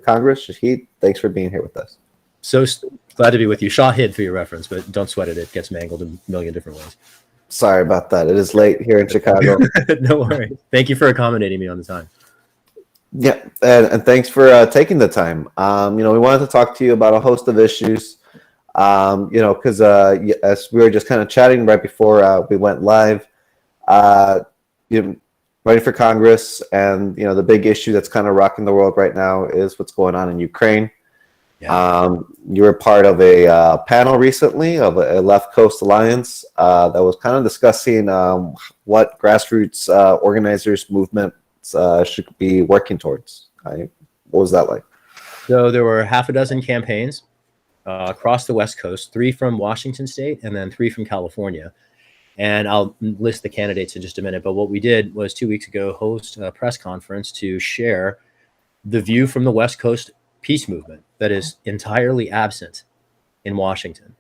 Congress. Shahid, thanks for being here with us. So glad to be with you. Shahid for your reference, but don't sweat it. It gets mangled in a million different ways. Sorry about that. It is late here in Chicago. No worries. Thank you for accommodating me on the time. Yeah, and thanks for taking the time. We wanted to talk to you about a host of issues. Because as we were just kind of chatting right before we went live, running for Congress, and the big issue that's kind of rocking the world right now is what's going on in Ukraine. Yeah. You were part of a panel recently of a left coast alliance that was kind of discussing what grassroots organizers movements should be working towards. What was that like? So there were half a dozen campaigns across the West Coast, 3 from Washington State and then 3 from California. And I'll list the candidates in just a minute. But what we did was 2 weeks ago host a press conference to share the view from the West Coast peace movement that is entirely absent in Washington.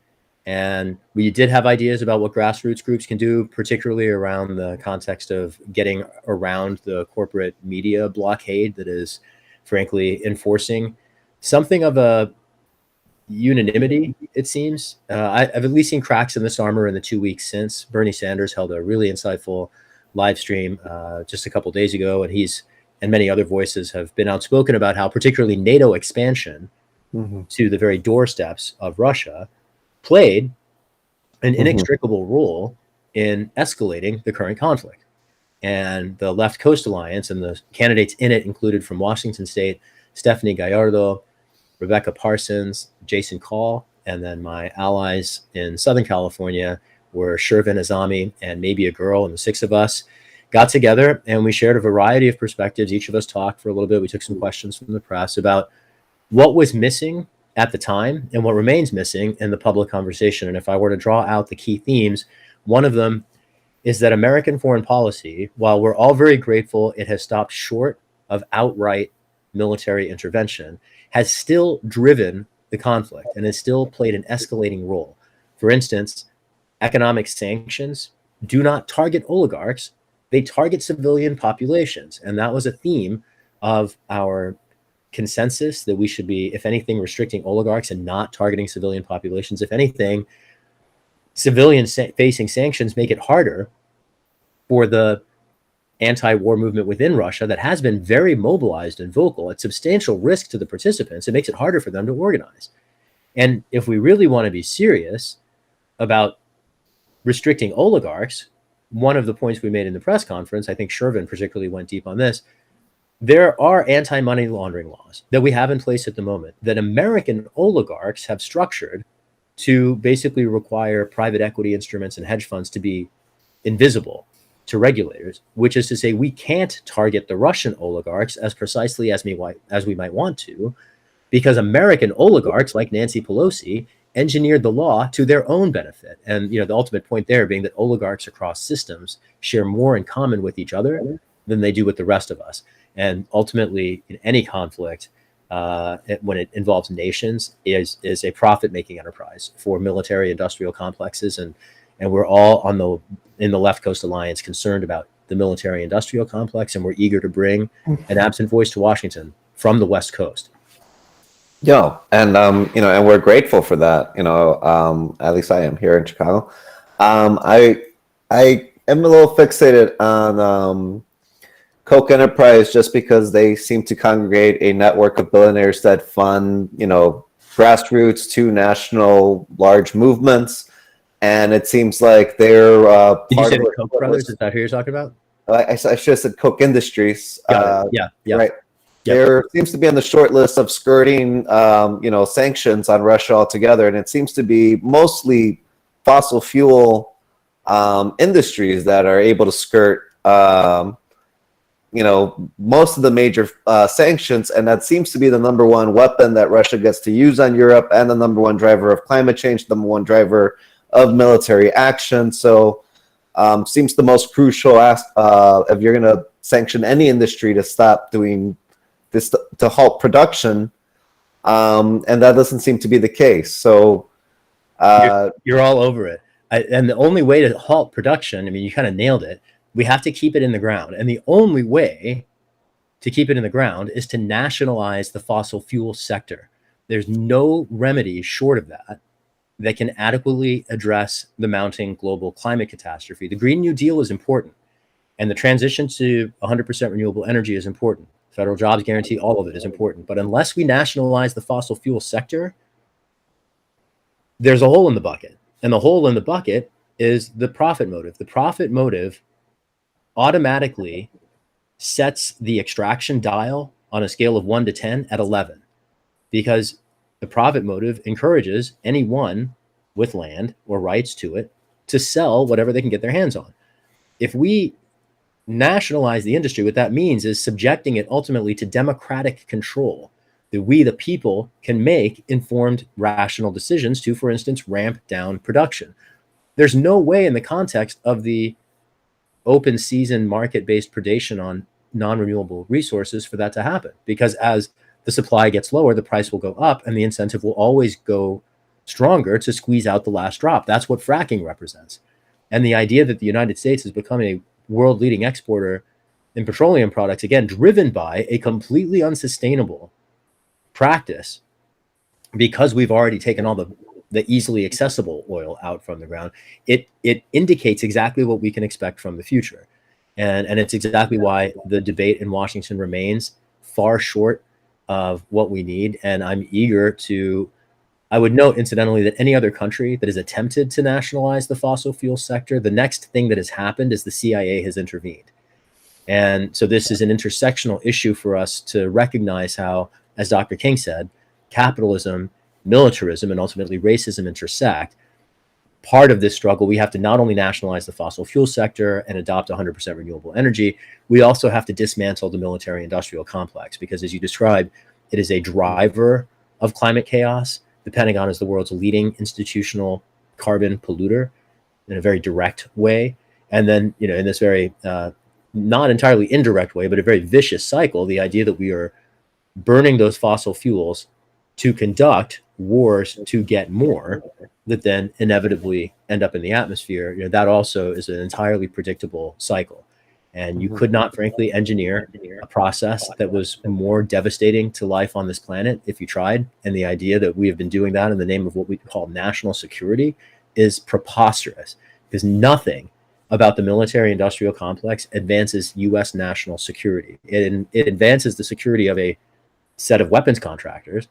And we did have ideas about what grassroots groups can do, particularly around the context of getting around the corporate media blockade that is, frankly, enforcing something of a unanimity, it seems. I've at least seen cracks in this armor in the 2 weeks since. Bernie Sanders held a really insightful live stream just a couple days ago, and he's and many other voices have been outspoken about how particularly NATO expansion to the very doorsteps of Russia played an inextricable role in escalating the current conflict. And the Left Coast Alliance and the candidates in it included from Washington State, Stephanie Gallardo, Rebecca Parsons, Jason Call, and then my allies in Southern California were Shervin Azami and maybe a girl, and the 6 of us got together and we shared a variety of perspectives. Each of us talked for a little bit. We took some questions from the press about what was missing at the time and what remains missing in the public conversation. And if I were to draw out the key themes, one of them is that American foreign policy, while we're all very grateful it has stopped short of outright military intervention, has still driven the conflict and has still played an escalating role. For instance, economic sanctions do not target oligarchs, they target civilian populations. And that was a theme of our consensus, that we should be, if anything, restricting oligarchs and not targeting civilian populations. If anything, civilian facing sanctions make it harder for the anti-war movement within Russia that has been very mobilized and vocal at substantial risk to the participants. It makes it harder for them to organize. And if we really want to be serious about restricting oligarchs, one of the points we made in the press conference, I think Shervin particularly went deep on this, there are anti-money laundering laws that we have in place at the moment that American oligarchs have structured to basically require private equity instruments and hedge funds to be invisible to regulators, which is to say we can't target the Russian oligarchs as precisely as we might want to, because American oligarchs like Nancy Pelosi engineered the law to their own benefit. And the ultimate point there being that oligarchs across systems share more in common with each other than they do with the rest of us. And ultimately, in any conflict, when it involves nations, is a profit-making enterprise for military industrial complexes. And we're all in the Left Coast Alliance concerned about the military industrial complex, and we're eager to bring an absent voice to Washington from the West Coast. And we're grateful for that. At least I am here in Chicago. I am a little fixated on Koch Enterprise just because they seem to congregate a network of billionaires that fund, grassroots to national large movements, and it seems like they're Did you say the Koch brothers? Is that who you're talking about? I should have said Koch Industries. Yeah. Right. There seems to be on the short list of skirting, sanctions on Russia altogether, and it seems to be mostly fossil fuel industries that are able to skirt, most of the major sanctions, and that seems to be the number one weapon that Russia gets to use on Europe, and the number one driver of climate change, the number one driver of military action. So, seems the most crucial if you're going to sanction any industry to stop doing this to halt production, and that doesn't seem to be the case. So you're all over it. And the only way to halt production, I mean, you kind of nailed it. We have to keep it in the ground. And the only way to keep it in the ground is to nationalize the fossil fuel sector. There's no remedy short of that that can adequately address the mounting global climate catastrophe. The Green New Deal is important, and the transition to 100% renewable energy is important. Federal jobs guarantee, all of it is important. But unless we nationalize the fossil fuel sector, there's a hole in the bucket. And the hole in the bucket is the profit motive. The profit motive automatically sets the extraction dial on a scale of 1 to 10 at 11, because the profit motive encourages anyone with land or rights to it to sell whatever they can get their hands on. If we nationalize the industry, what that means is subjecting it ultimately to democratic control, that we, the people, can make informed, rational decisions to, for instance, ramp down production. There's no way in the context of the open season market-based predation on non-renewable resources for that to happen, because as the supply gets lower, the price will go up, and the incentive will always go stronger to squeeze out the last drop. That's what fracking represents. And the idea that the United States is becoming a world leading exporter in petroleum products, again, driven by a completely unsustainable practice, because we've already taken all the easily accessible oil out from the ground, it indicates exactly what we can expect from the future. And it's exactly why the debate in Washington remains far short of what we need. And I'm eager to, I would note incidentally that any other country that has attempted to nationalize the fossil fuel sector, the next thing that has happened is the CIA has intervened. And so this is an intersectional issue for us to recognize how, as Dr. King said, capitalism, militarism, and ultimately racism intersect. Part of this struggle, we have to not only nationalize the fossil fuel sector and adopt 100% renewable energy, we also have to dismantle the military industrial complex, because as you described, it is a driver of climate chaos. The Pentagon is the world's leading institutional carbon polluter in a very direct way. And then, in this very not entirely indirect way, but a very vicious cycle, the idea that we are burning those fossil fuels to conduct wars to get more that then inevitably end up in the atmosphere, that also is an entirely predictable cycle. And you could not, frankly, engineer a process that was more devastating to life on this planet if you tried. And the idea that we have been doing that in the name of what we call national security is preposterous, because nothing about the military industrial complex advances U.S. national security. It advances the security of a set of weapons contractors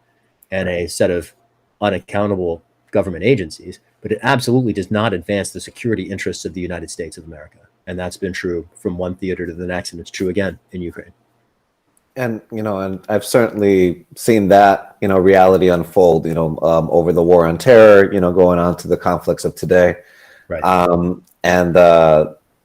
and a set of unaccountable government agencies, but it absolutely does not advance the security interests of the United States of America. And that's been true from one theater to the next, and it's true again in Ukraine. And and I've certainly seen that reality unfold over the war on terror, going on to the conflicts of today, Right. And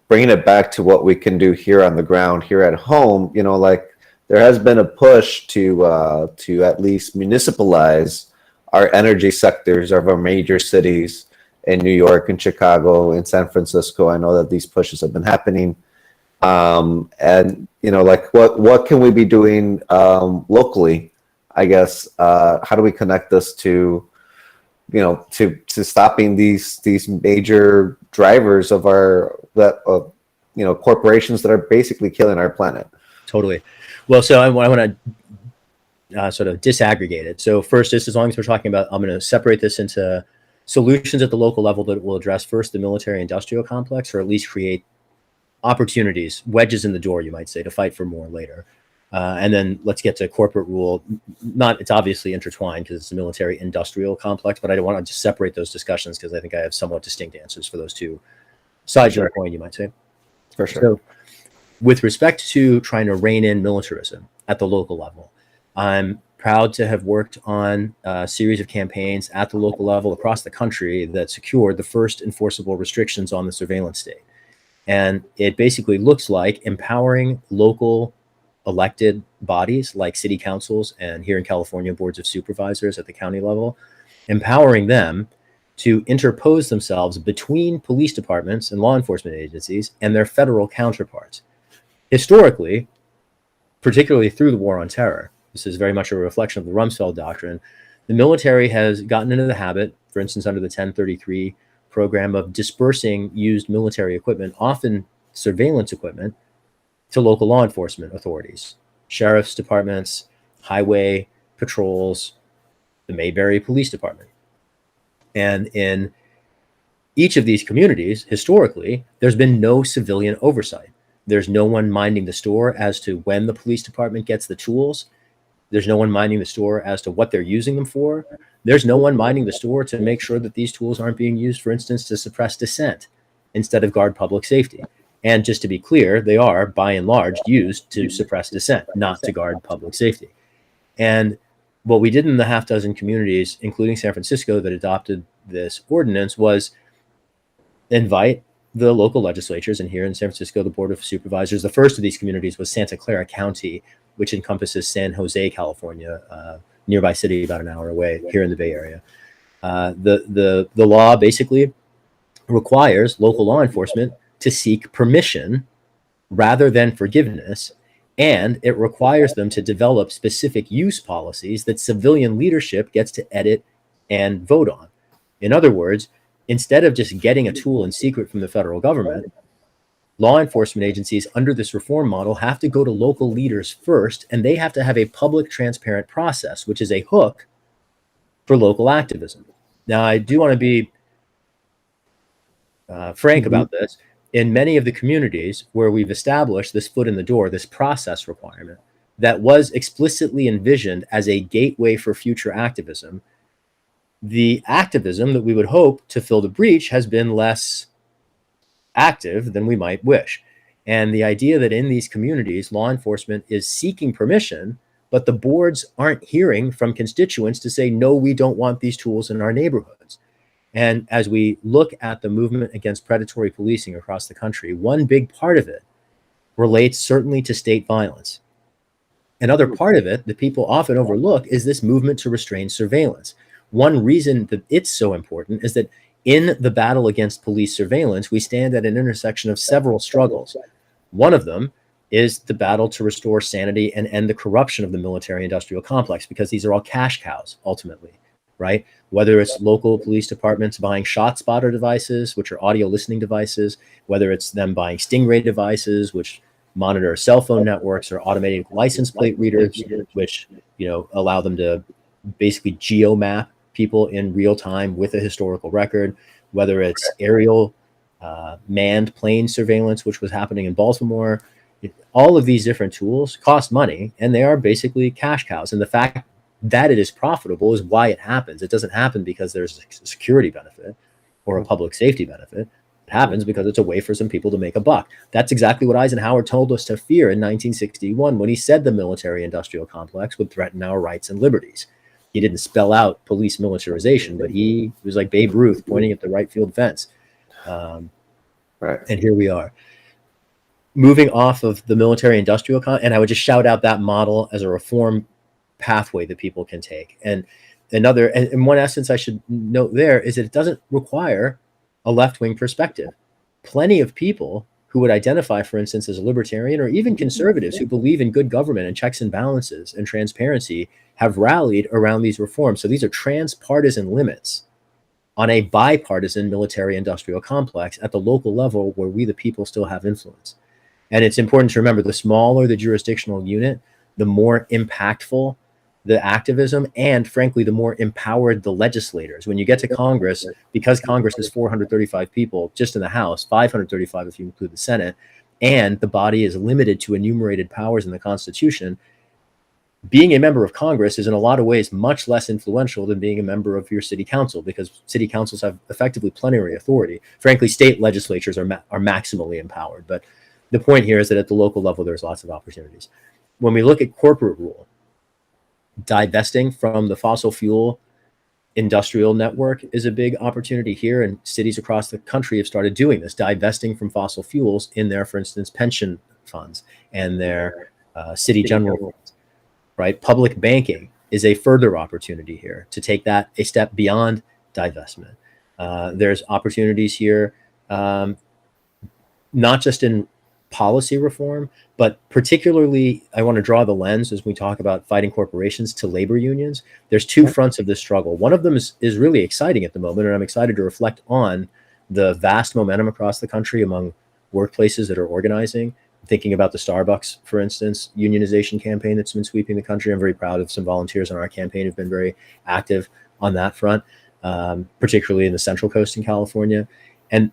bringing it back to what we can do here on the ground, here at home. Like there has been a push to at least municipalize our energy sectors of our major cities in New York and Chicago and San Francisco. I know that these pushes have been happening. And like what can we be doing locally? I guess how do we connect this to to stopping these major drivers of our corporations that are basically killing our planet? Totally. Well, so I want to sort of disaggregate it. So first, just as long as we're talking about, I'm going to separate this into solutions at the local level that will address first the military industrial complex, or at least create opportunities, wedges in the door, you might say, to fight for more later. And then let's get to corporate rule. It's obviously intertwined because it's a military industrial complex, but I don't want to just separate those discussions because I think I have somewhat distinct answers for those two sides of the coin, you might say. For sure. So with respect to trying to rein in militarism at the local level, I'm proud to have worked on a series of campaigns at the local level across the country that secured the first enforceable restrictions on the surveillance state. And it basically looks like empowering local elected bodies like city councils and here in California, boards of supervisors at the county level, empowering them to interpose themselves between police departments and law enforcement agencies and their federal counterparts. Historically, particularly through the war on terror, this is very much a reflection of the Rumsfeld doctrine, the military has gotten into the habit, for instance, under the 1033 program, of dispersing used military equipment, often surveillance equipment, to local law enforcement authorities. sheriff's departments, highway patrols, the Mayberry Police Department. And in each of these communities, historically, there's been no civilian oversight. There's no one minding the store as to when the police department gets the tools. There's no one minding the store as to what they're using them for. There's no one minding the store to make sure that these tools aren't being used, for instance, to suppress dissent instead of guard public safety. And just to be clear, they are, by and large, used to suppress dissent, not to guard public safety. And what we did in the half dozen communities, including San Francisco, that adopted this ordinance was invite the local legislatures, and here in San Francisco, the Board of Supervisors. The first of these communities was Santa Clara County, which encompasses San Jose, California, nearby city about an hour away here in the Bay Area. The law basically requires local law enforcement to seek permission rather than forgiveness, and it requires them to develop specific use policies that civilian leadership gets to edit and vote on. In other words, instead of just getting a tool in secret from the federal government, law enforcement agencies under this reform model have to go to local leaders first, and they have to have a public, transparent process, which is a hook for local activism. Now, I do want to be frank about this. In many of the communities where we've established this foot in the door, this process requirement that was explicitly envisioned as a gateway for future activism, the activism that we would hope to fill the breach has been less active than we might wish. And the idea that in these communities, law enforcement is seeking permission, but the boards aren't hearing from constituents to say, no, we don't want these tools in our neighborhoods. And as we look at the movement against predatory policing across the country, one big part of it relates certainly to state violence. Another part of it that people often overlook is this movement to restrain surveillance. One reason that it's so important is that in the battle against police surveillance, we stand at an intersection of several struggles. One of them is the battle to restore sanity and end the corruption of the military-industrial complex, because these are all cash cows, ultimately, right? Whether it's local police departments buying shot spotter devices, which are audio listening devices, whether it's them buying Stingray devices, which monitor cell phone networks, or automated license plate readers, which allow them to basically geomap people in real time with a historical record, whether it's aerial manned plane surveillance, which was happening in Baltimore. All of these different tools cost money, and they are basically cash cows. And the fact that it is profitable is why it happens. It doesn't happen because there's a security benefit or a public safety benefit. It happens because it's a way for some people to make a buck. That's exactly what Eisenhower told us to fear in 1961 when he said the military-industrial complex would threaten our rights and liberties. He didn't spell out police militarization, but he was like Babe Ruth pointing at the right field fence. Right. And here we are. Moving off of the military-industrial, and I would just shout out that model as a reform pathway that people can take. And another, and one essence I should note there is that it doesn't require a left-wing perspective. Plenty of people who would identify, for instance, as a libertarian, or even conservatives who believe in good government and checks and balances and transparency, have rallied around these reforms. So these are transpartisan limits on a bipartisan military-industrial complex at the local level where we, the people, still have influence. And it's important to remember, the smaller the jurisdictional unit, the more impactful the activism, and frankly, the more empowered the legislators. When you get to Congress, because Congress is 435 people just in the House, 535 if you include the Senate, and the body is limited to enumerated powers in the Constitution, being a member of Congress is in a lot of ways much less influential than being a member of your city council, because city councils have effectively plenary authority. Frankly, state legislatures are maximally empowered. But the point here is that at the local level, there's lots of opportunities. When we look at corporate rule, divesting from the fossil fuel industrial network is a big opportunity here, and cities across the country have started doing this, divesting from fossil fuels in their, for instance, pension funds and their city general funds, right? Public banking is a further opportunity here to take that a step beyond divestment. There's opportunities here, not just in policy reform, but particularly I want to draw the lens as we talk about fighting corporations to labor unions. There's two fronts of this struggle. One of them is really exciting at the moment, and I'm excited to reflect on the vast momentum across the country among workplaces that are organizing thinking about the Starbucks, for instance, unionization campaign that's been sweeping the country. I'm very proud of some volunteers on our campaign who've been very active on that front, particularly in the Central Coast in California. And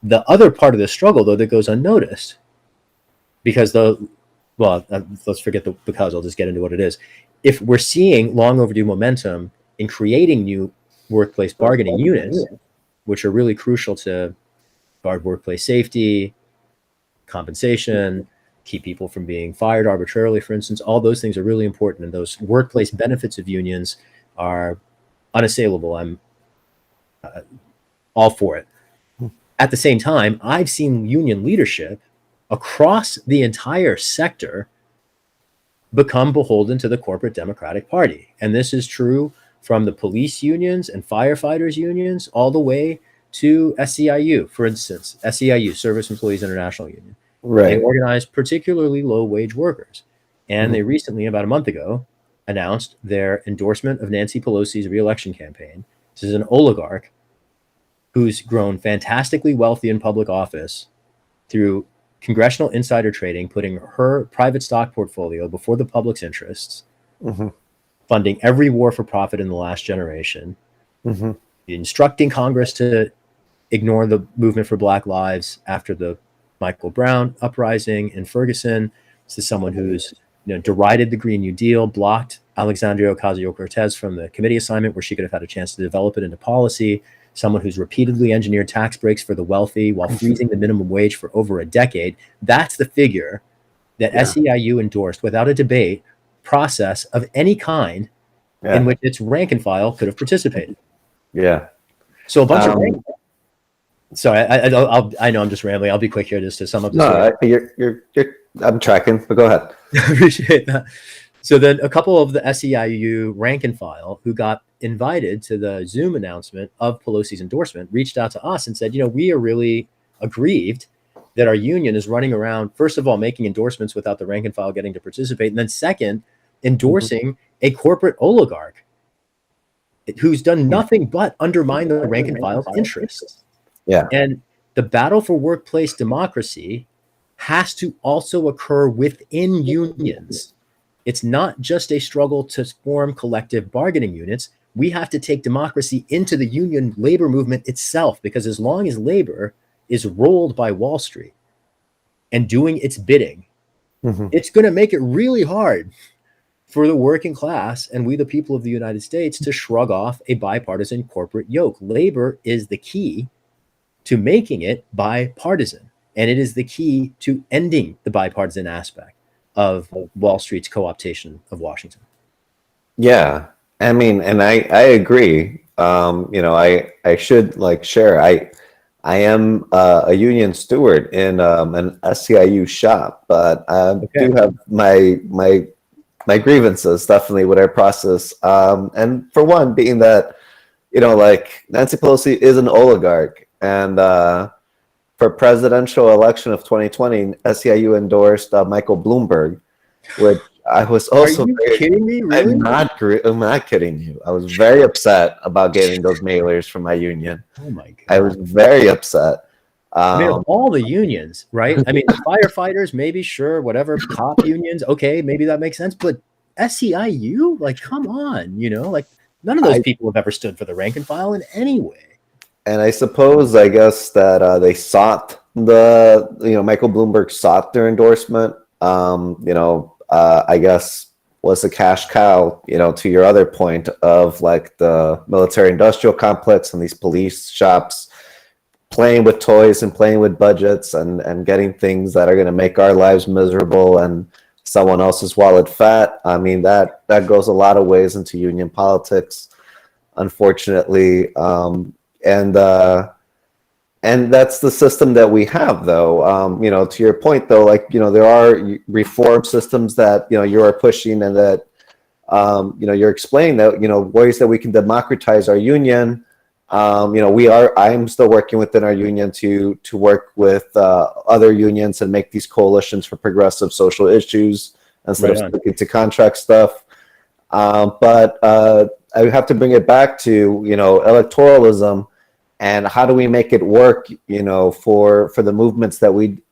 the other part of the struggle, though, that goes unnoticed, because let's forget the because, I'll just get into what it is. If we're seeing long overdue momentum in creating new workplace bargaining units, which are really crucial to guard workplace safety, compensation, keep people from being fired arbitrarily, for instance, all those things are really important. And those workplace benefits of unions are unassailable. I'm all for it. At the same time, I've seen union leadership across the entire sector become beholden to the corporate Democratic Party. And this is true from the police unions and firefighters unions all the way to SEIU, for instance, SEIU, Service Employees International Union. Right. They organize particularly low-wage workers. And they recently, about a month ago, announced their endorsement of Nancy Pelosi's re-election campaign. This is an oligarch who's grown fantastically wealthy in public office through congressional insider trading, putting her private stock portfolio before the public's interests, funding every war for profit in the last generation, instructing Congress to ignore the movement for Black Lives after the Michael Brown uprising in Ferguson. This is someone who's derided the Green New Deal, blocked Alexandria Ocasio-Cortez from the committee assignment where she could have had a chance to develop it into policy, someone who's repeatedly engineered tax breaks for the wealthy while freezing the minimum wage for over a decade. That's the figure that SEIU endorsed without a debate process of any kind in which its rank and file could have participated. Yeah. So a bunch of rank. Sorry, I know I'm just rambling. I'll be quick here just to sum up this. No, you're I'm tracking, but go ahead. I appreciate that. So then a couple of the SEIU rank and file who got invited to the Zoom announcement of Pelosi's endorsement reached out to us and said, we are really aggrieved that our union is running around, first of all, making endorsements without the rank and file getting to participate. And then second, endorsing a corporate oligarch who's done nothing but undermine the rank and file's interests. Yeah. And the battle for workplace democracy has to also occur within unions. It's not just a struggle to form collective bargaining units. We have to take democracy into the union labor movement itself, because as long as labor is rolled by Wall Street and doing its bidding, it's going to make it really hard for the working class and we, the people of the United States, to shrug off a bipartisan corporate yoke. Labor is the key to making it bipartisan, and it is the key to ending the bipartisan aspect of Wall Street's co-optation of Washington. Yeah. I mean, and I agree. I should share. I am a union steward in an SEIU shop, but I do have my grievances definitely with our process. And for one, being that Nancy Pelosi is an oligarch, and for presidential election of 2020, SEIU endorsed Michael Bloomberg, which I was also. Are you kidding me? Really? I'm not kidding you. I was very upset about getting those mailers from my union. Oh my God. I was very upset. Of all the unions, right? I mean, firefighters, maybe, sure, whatever, cop unions, okay, maybe that makes sense. But SEIU, come on, none of those people have ever stood for the rank and file in any way. And I guess that they sought Michael Bloomberg sought their endorsement. I guess was a cash cow, to your other point of the military industrial complex and these police shops playing with toys and playing with budgets and getting things that are going to make our lives miserable and someone else's wallet fat. I mean, that goes a lot of ways into union politics, unfortunately. And that's the system that we have, though. To your point, though, there are reform systems that you are pushing, and that you're explaining that ways that we can democratize our union. I'm still working within our union to work with other unions and make these coalitions for progressive social issues instead of sticking to contract stuff. But I have to bring it back to electoralism. and how do we make it work, for the movements that we need.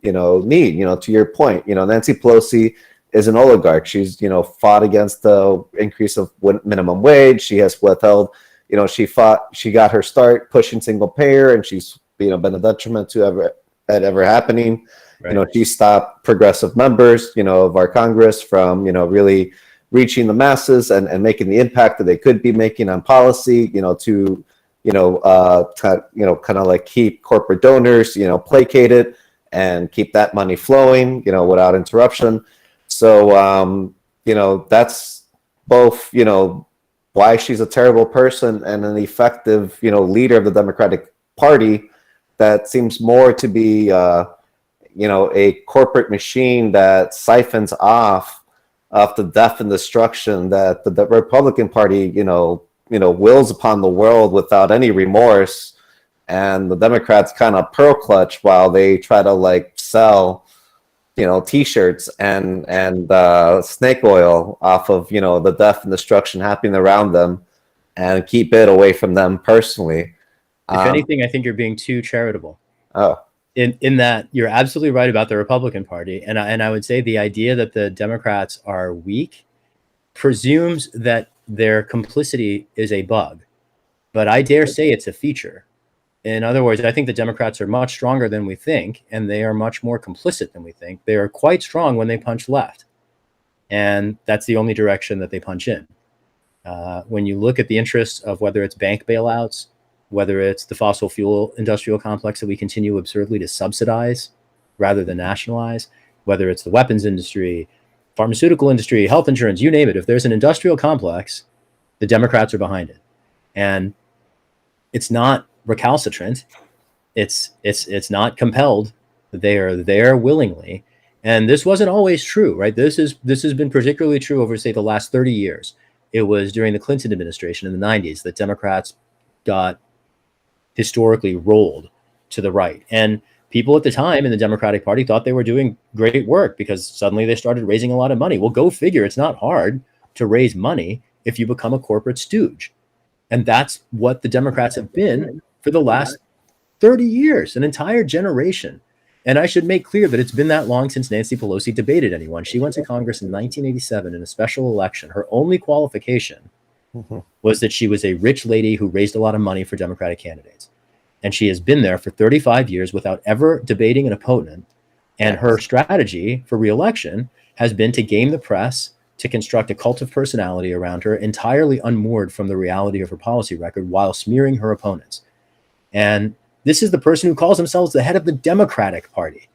To your point, Nancy Pelosi is an oligarch. She's fought against the increase of minimum wage. She has withheld, she got her start pushing single payer, and she's been a detriment to ever happening. Right. She stopped progressive members of our Congress from really reaching the masses and making the impact that they could be making on policy, to kind of like keep corporate donors placated and keep that money flowing without interruption. So that's both why she's a terrible person and an effective leader of the Democratic Party that seems more to be a corporate machine that siphons off of the death and destruction that the Republican Party wills upon the world without any remorse, and the Democrats kind of pearl clutch while they try to like sell T-shirts and snake oil off of the death and destruction happening around them, and keep it away from them personally. If anything, I think you're being too charitable. Oh, in that you're absolutely right about the Republican Party, and I would say the idea that the Democrats are weak presumes that their complicity is a bug, but I dare say it's a feature. In other words, I think the Democrats are much stronger than we think, and they are much more complicit than we think. They are quite strong when they punch left, and that's the only direction that they punch in. When you look at the interests of whether it's bank bailouts, whether it's the fossil fuel industrial complex that we continue absurdly to subsidize rather than nationalize, whether it's the weapons industry, pharmaceutical industry, health insurance, you name it. If there's an industrial complex, the Democrats are behind it. And it's not recalcitrant. It's not compelled. They are there willingly. And this wasn't always true, right? This has been particularly true over, say, the last 30 years. It was during the Clinton administration in the 90s that Democrats got historically rolled to the right. And people at the time in the Democratic Party thought they were doing great work because suddenly they started raising a lot of money. Well, go figure. It's not hard to raise money if you become a corporate stooge. And that's what the Democrats have been for the last 30 years, an entire generation. And I should make clear that it's been that long since Nancy Pelosi debated anyone. She went to Congress in 1987 in a special election. Her only qualification was that she was a rich lady who raised a lot of money for Democratic candidates. And she has been there for 35 years without ever debating an opponent. And her strategy for re-election has been to game the press, to construct a cult of personality around her, entirely unmoored from the reality of her policy record while smearing her opponents. And this is the person who calls themselves the head of the Democratic Party,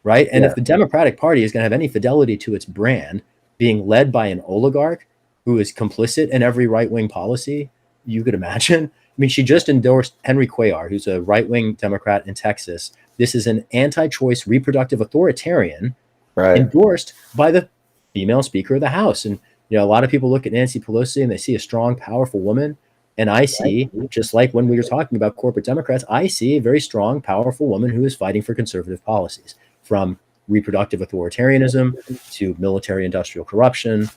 right? And if the Democratic Party is going to have any fidelity to its brand, being led by an oligarch who is complicit in every right-wing policy you could imagine. I mean, she just endorsed Henry Cuellar, who's a right-wing Democrat in Texas. This is an anti-choice reproductive authoritarian endorsed by the female Speaker of the House. And, a lot of people look at Nancy Pelosi and they see a strong, powerful woman. And I see, just like when we were talking about corporate Democrats, I see a very strong, powerful woman who is fighting for conservative policies, from reproductive authoritarianism to military-industrial corruption,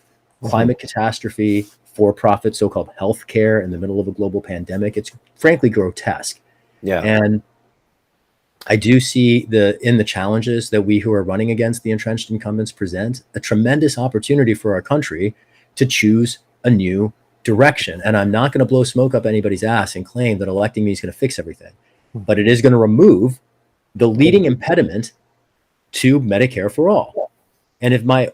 climate catastrophe, for-profit so-called healthcare in the middle of a global pandemic. It's frankly grotesque. Yeah. And I do see in the challenges that we who are running against the entrenched incumbents present a tremendous opportunity for our country to choose a new direction. And I'm not going to blow smoke up anybody's ass and claim that electing me is going to fix everything, but it is going to remove the leading impediment to Medicare for all. And if my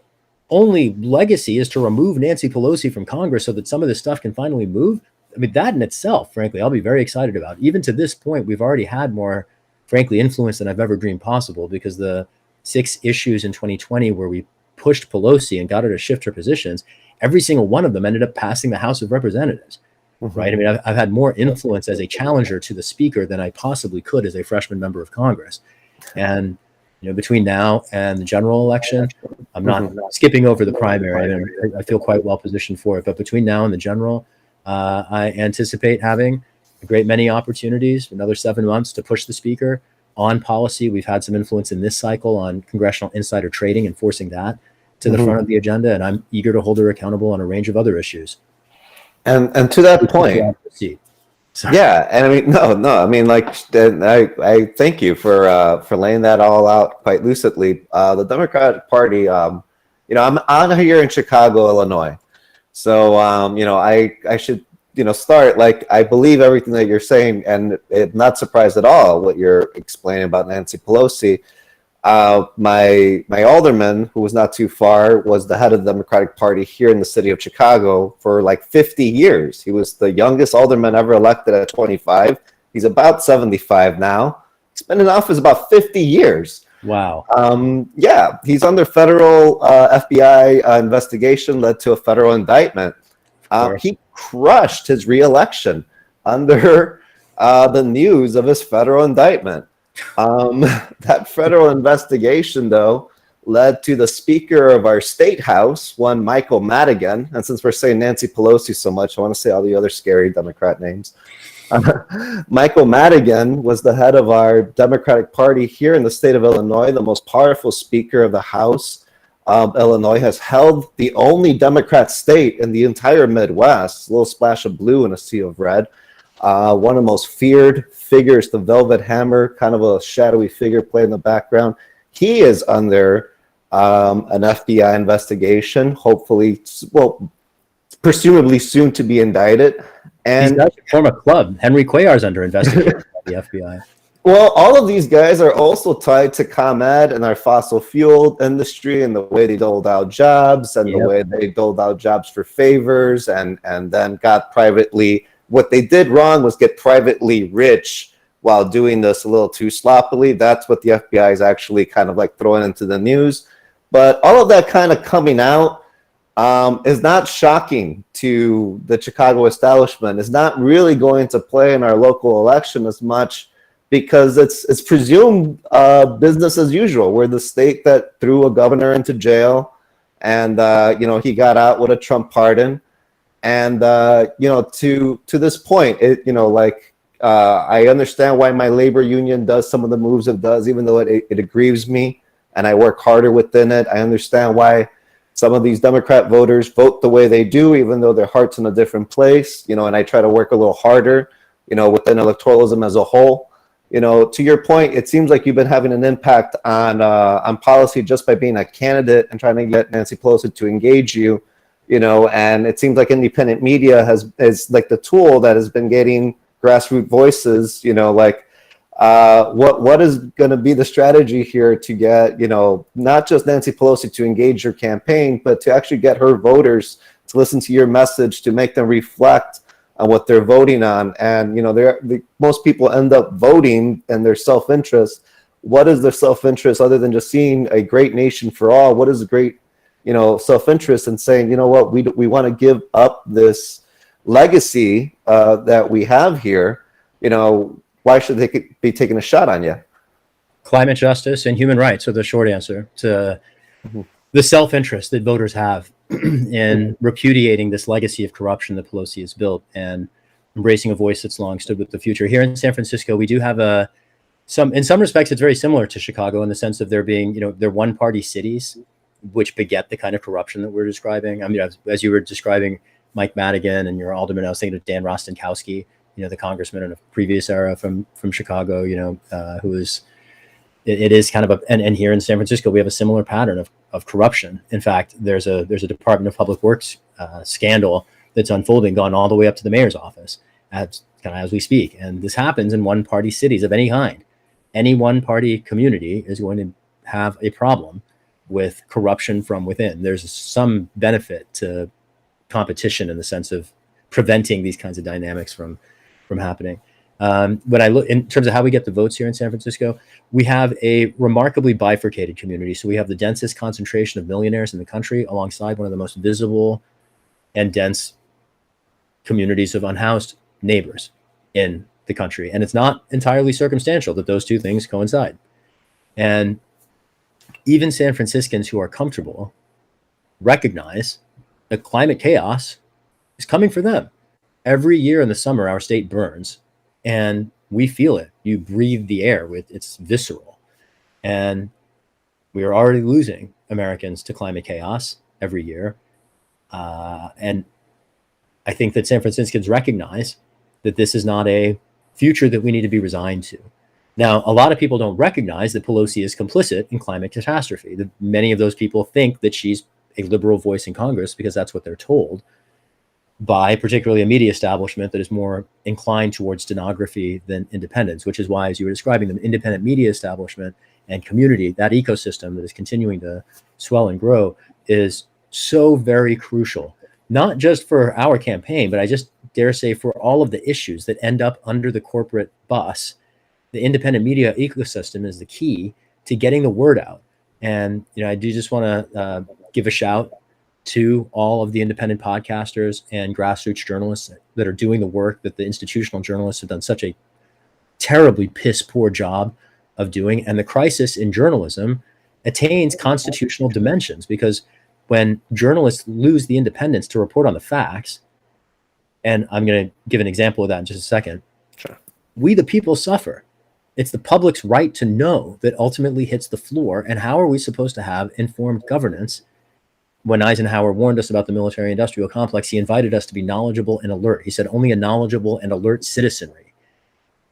only legacy is to remove Nancy Pelosi from Congress so that some of this stuff can finally move, I mean, that in itself, frankly, I'll be very excited about. Even to this point, we've already had more, frankly, influence than I've ever dreamed possible, because the 6 issues in 2020 where we pushed Pelosi and got her to shift her positions, every single one of them ended up passing the House of Representatives, right? I mean, I've had more influence as a challenger to the Speaker than I possibly could as a freshman member of Congress. And between now and the general election, I'm not skipping over the primary. I mean, I feel quite well positioned for it. But between now and the general, I anticipate having a great many opportunities, another 7 months to push the Speaker on policy. We've had some influence in this cycle on congressional insider trading and forcing that to the front of the agenda. And I'm eager to hold her accountable on a range of other issues. And to that point, Sorry. Yeah, and I mean, no, I mean, like, I thank you for laying that all out quite lucidly. The Democratic Party, I'm here in Chicago, Illinois, so I should start like I believe everything that you're saying, and not surprised at all what you're explaining about Nancy Pelosi. My alderman, who was not too far, was the head of the Democratic Party here in the city of Chicago for like 50 years. He was the youngest alderman ever elected at 25. He's about 75 now. He's been in office about 50 years. Wow. Yeah, he's under federal FBI investigation, led to a federal indictment. Of course. He crushed his reelection under the news of his federal indictment. That federal investigation, though, led to the Speaker of our state house, one Michael Madigan. And since we're saying Nancy Pelosi so much, I want to say all the other scary Democrat names. Michael Madigan was the head of our Democratic Party here in the state of Illinois, the most powerful Speaker of the House. Illinois has held the only Democrat state in the entire Midwest, a little splash of blue and a sea of red. One of the most feared figures, the Velvet Hammer, kind of a shadowy figure playing in the background. He is under an FBI investigation, hopefully, well, presumably soon to be indicted. And he's form a club. Henry Cuellar's under investigation by the FBI. Well, all of these guys are also tied to ComEd and our fossil fuel industry and the way they doled out jobs and the way they doled out jobs for favors and then got privately. What they did wrong was get privately rich while doing this a little too sloppily. That's what the FBI is actually kind of like throwing into the news. But all of that kind of coming out is not shocking to the Chicago establishment. It's not really going to play in our local election as much because it's presumed business as usual. We're the state that threw a governor into jail and, he got out with a Trump pardon. And, to this point, I understand why my labor union does some of the moves it does, even though it aggrieves me and I work harder within it. I understand why some of these Democrat voters vote the way they do, even though their heart's in a different place, and I try to work a little harder, within electoralism as a whole. To your point, it seems like you've been having an impact on policy just by being a candidate and trying to get Nancy Pelosi to engage you, and it seems like independent media is like the tool that has been getting grassroots voices, what is going to be the strategy here to get, not just Nancy Pelosi to engage your campaign, but to actually get her voters to listen to your message, to make them reflect on what they're voting on. And, most people end up voting in their self-interest. What is their self-interest other than just seeing a great nation for all? What is a great, self-interest in saying, what, we want to give up this legacy that we have here, why should they be taking a shot on you? Climate justice and human rights are the short answer to the self-interest that voters have in repudiating this legacy of corruption that Pelosi has built and embracing a voice that's long stood with the future. Here in San Francisco, we do have in some respects, it's very similar to Chicago in the sense of there being, they're one-party cities, which beget the kind of corruption that we're describing. I mean, as you were describing Mike Madigan and your alderman, I was thinking of Dan Rostenkowski, the congressman in a previous era from Chicago, who is, it is kind of and here in San Francisco, we have a similar pattern of corruption. In fact, there's a Department of Public Works scandal that's unfolding, gone all the way up to the mayor's office as we speak. And this happens in one-party cities of any kind. Any one-party community is going to have a problem with corruption from within. There's some benefit to competition in the sense of preventing these kinds of dynamics from happening. When I look in terms of how we get the votes here in San Francisco, we have a remarkably bifurcated community. So we have the densest concentration of millionaires in the country alongside one of the most visible and dense communities of unhoused neighbors in the country. And it's not entirely circumstantial that those two things coincide. And even San Franciscans who are comfortable recognize that climate chaos is coming for them. Every year in the summer, our state burns and we feel it. You breathe the air it's visceral. And we are already losing Americans to climate chaos every year. And I think that San Franciscans recognize that this is not a future that we need to be resigned to. Now, a lot of people don't recognize that Pelosi is complicit in climate catastrophe. Many of those people think that she's a liberal voice in Congress because that's what they're told by particularly a media establishment that is more inclined towards stenography than independence, which is why, as you were describing them, independent media establishment and community, that ecosystem that is continuing to swell and grow, is so very crucial, not just for our campaign, but I just dare say for all of the issues that end up under the corporate bus. The independent media ecosystem is the key to getting the word out. And, I do just want to give a shout to all of the independent podcasters and grassroots journalists that are doing the work that the institutional journalists have done such a terribly piss poor job of doing. And the crisis in journalism attains constitutional dimensions, because when journalists lose the independence to report on the facts, and I'm going to give an example of that in just a second, Sure. We the people suffer. It's the public's right to know that ultimately hits the floor. And how are we supposed to have informed governance? When Eisenhower warned us about the military-industrial complex, he invited us to be knowledgeable and alert. He said only a knowledgeable and alert citizenry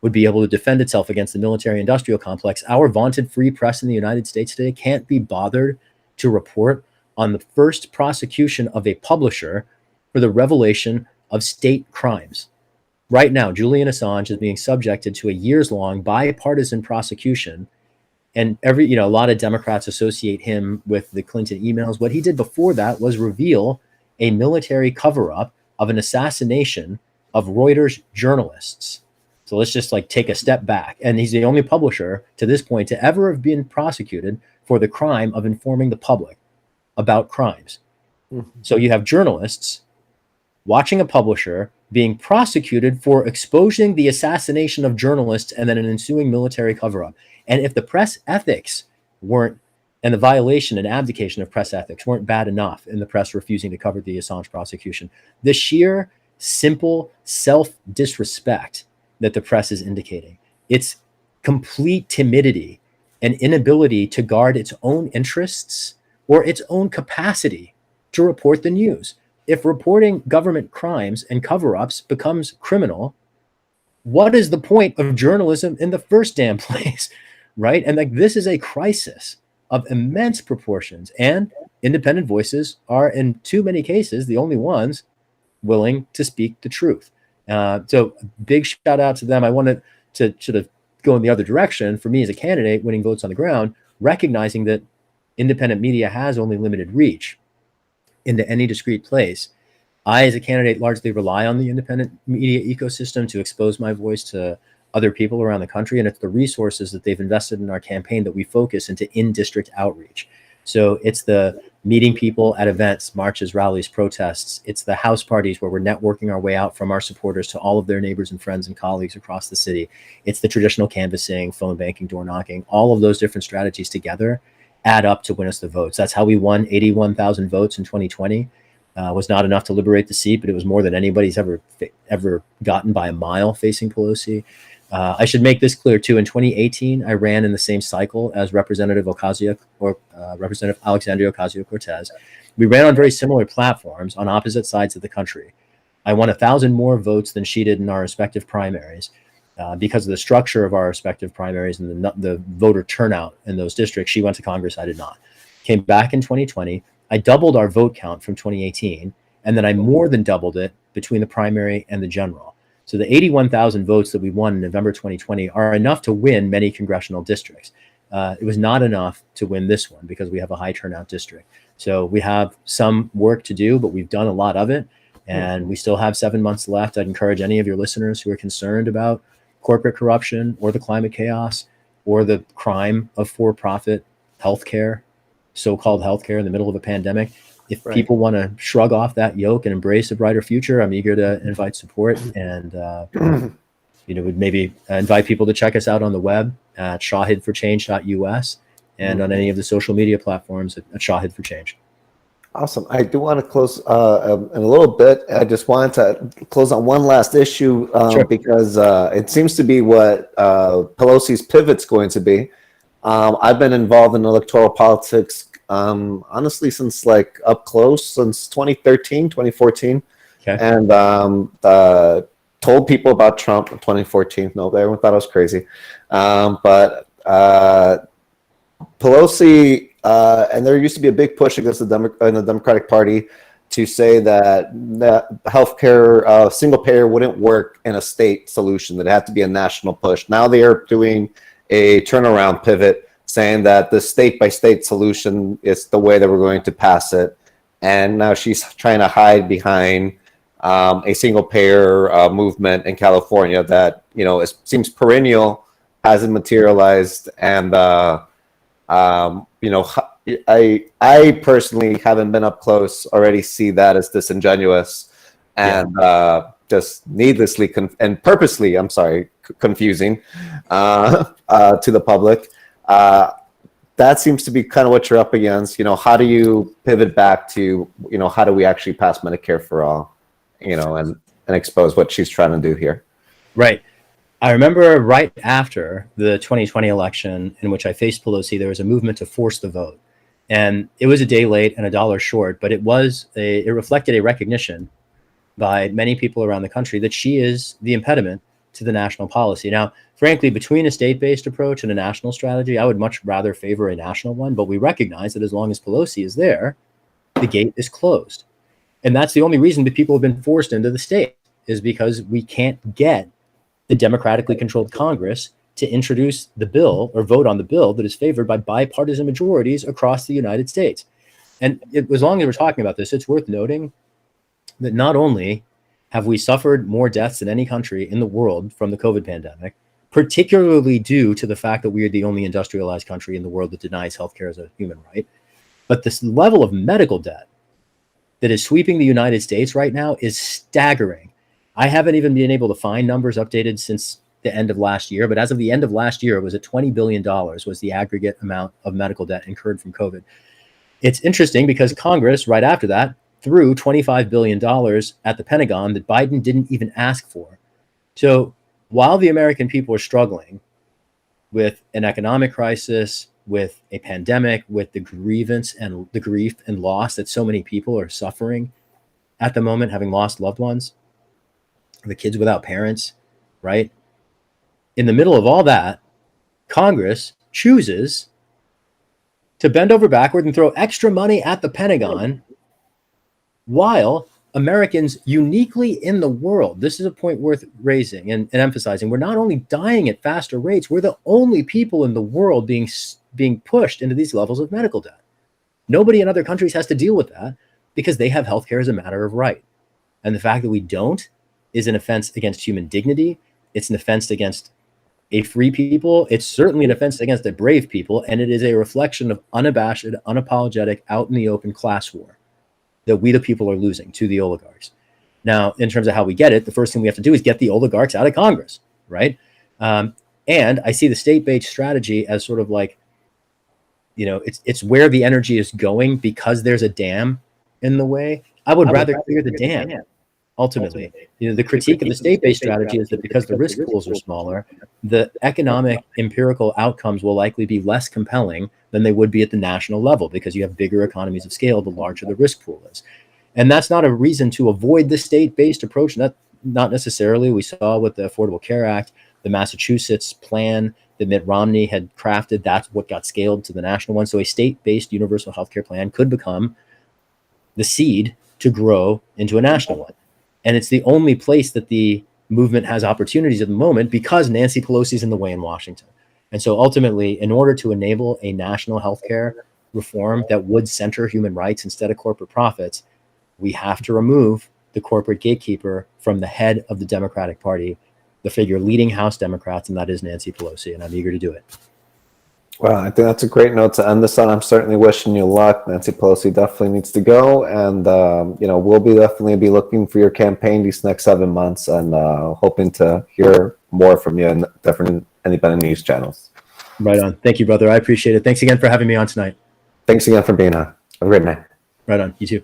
would be able to defend itself against the military-industrial complex. Our vaunted free press in the United States today can't be bothered to report on the first prosecution of a publisher for the revelation of state crimes. Right now, Julian Assange is being subjected to a years-long bipartisan prosecution. And a lot of Democrats associate him with the Clinton emails. What he did before that was reveal a military cover-up of an assassination of Reuters journalists. So let's just take a step back. And he's the only publisher to this point to ever have been prosecuted for the crime of informing the public about crimes. Mm-hmm. So you have journalists watching a publisher being prosecuted for exposing the assassination of journalists and then an ensuing military cover-up. And if the press ethics weren't, and the violation and abdication of press ethics weren't bad enough in the press refusing to cover the Assange prosecution, the sheer, simple self-disrespect that the press is indicating, its complete timidity and inability to guard its own interests or its own capacity to report the news. If reporting government crimes and cover-ups becomes criminal, what is the point of journalism in the first damn place, right? And this is a crisis of immense proportions, and independent voices are, in too many cases, the only ones willing to speak the truth. So big shout out to them. I wanted to sort of go in the other direction for me as a candidate winning votes on the ground, recognizing that independent media has only limited reach into any discrete place. I, as a candidate, largely rely on the independent media ecosystem to expose my voice to other people around the country. And it's the resources that they've invested in our campaign that we focus into in-district outreach. So it's the meeting people at events, marches, rallies, protests. It's the house parties where we're networking our way out from our supporters to all of their neighbors and friends and colleagues across the city. It's the traditional canvassing, phone banking, door knocking. All of those different strategies together add up to win us the votes. That's how we won 81,000 votes in 2020. Was not enough to liberate the seat, but it was more than anybody's ever gotten by a mile facing Pelosi. I should make this clear too. In 2018, I ran in the same cycle as Representative Representative Alexandria Ocasio-Cortez. We ran on very similar platforms on opposite sides of the country. I won 1,000 more votes than she did in our respective primaries. Because of the structure of our respective primaries and the voter turnout in those districts. She went to Congress, I did not. Came back in 2020. I doubled our vote count from 2018, and then I more than doubled it between the primary and the general. So the 81,000 votes that we won in November 2020 are enough to win many congressional districts. It was not enough to win this one because we have a high turnout district. So we have some work to do, but we've done a lot of it, and we still have 7 months left. I'd encourage any of your listeners who are concerned about corporate corruption or the climate chaos or the crime of for-profit healthcare, so-called healthcare in the middle of a pandemic. If people want to shrug off that yoke and embrace a brighter future, I'm eager to invite support and, would maybe invite people to check us out on the web at shahidforchange.us and on any of the social media platforms at Shahid for Change. Awesome. I do want to close in a little bit. I just wanted to close on one last issue Sure. because it seems to be what Pelosi's pivot's going to be. I've been involved in electoral politics, honestly, since up close, since 2013, 2014. Okay. And told people about Trump in 2014. No, everyone thought I was crazy. But Pelosi, and there used to be a big push against in the Democratic Party to say that healthcare single payer wouldn't work in a state solution, that it had to be a national push. Now they are doing a turnaround pivot, saying that the state by state solution is the way that we're going to pass it. And now she's trying to hide behind a single payer movement in California that, it seems perennial, hasn't materialized. And, I personally haven't been up close, already see that as disingenuous and just needlessly and purposely, confusing to the public. That seems to be kind of what you're up against. How do you pivot back to, how do we actually pass Medicare for all, and expose what she's trying to do here? Right. I remember right after the 2020 election, in which I faced Pelosi, there was a movement to force the vote. And it was a day late and $1 short, but it reflected a recognition by many people around the country that she is the impediment to the national policy. Now, frankly, between a state-based approach and a national strategy, I would much rather favor a national one, but we recognize that as long as Pelosi is there, the gate is closed. And that's the only reason that people have been forced into the state, is because we can't get the democratically controlled Congress to introduce the bill or vote on the bill that is favored by bipartisan majorities across the United States. And as long as we're talking about this, it's worth noting that not only have we suffered more deaths than any country in the world from the COVID pandemic, particularly due to the fact that we are the only industrialized country in the world that denies healthcare as a human right, but this level of medical debt that is sweeping the United States right now is staggering. I haven't even been able to find numbers updated since the end of last year, but as of the end of last year, it was at $20 billion was the aggregate amount of medical debt incurred from COVID. It's interesting because Congress, right after that, threw $25 billion at the Pentagon that Biden didn't even ask for. So while the American people are struggling with an economic crisis, with a pandemic, with the grievance and the grief and loss that so many people are suffering at the moment, having lost loved ones, the kids without parents, right? In the middle of all that, Congress chooses to bend over backward and throw extra money at the Pentagon while Americans uniquely in the world, this is a point worth raising and emphasizing, we're not only dying at faster rates, we're the only people in the world being pushed into these levels of medical debt. Nobody in other countries has to deal with that because they have healthcare as a matter of right. And the fact that we don't is an offense against human dignity. It's an offense against a free people. It's certainly an offense against a brave people. And it is a reflection of unabashed, unapologetic, out in the open class war that we the people are losing to the oligarchs. Now, in terms of how we get it, the first thing we have to do is get the oligarchs out of Congress, right? And I see the state-based strategy as sort of like, it's where the energy is going because there's a dam in the way. I would rather clear the dam. Ultimately, the critique of the state-based strategy is that because the risk pools are smaller, the economic empirical outcomes will likely be less compelling than they would be at the national level because you have bigger economies of scale the larger the risk pool is. And that's not a reason to avoid the state-based approach. Not necessarily. We saw with the Affordable Care Act, the Massachusetts plan that Mitt Romney had crafted, that's what got scaled to the national one. So a state-based universal healthcare plan could become the seed to grow into a national one. And it's the only place that the movement has opportunities at the moment because Nancy Pelosi is in the way in Washington. And so ultimately, in order to enable a national healthcare reform that would center human rights instead of corporate profits, we have to remove the corporate gatekeeper from the head of the Democratic Party, the figure leading House Democrats, and that is Nancy Pelosi. And I'm eager to do it. Well, I think that's a great note to end this on. I'm certainly wishing you luck. Nancy Pelosi definitely needs to go, and we'll definitely be looking for your campaign these next 7 months, and hoping to hear more from you in different independent news channels. Right on. Thank you, brother. I appreciate it. Thanks again for having me on tonight. Thanks again for being on. Have a great night. Right on. You too.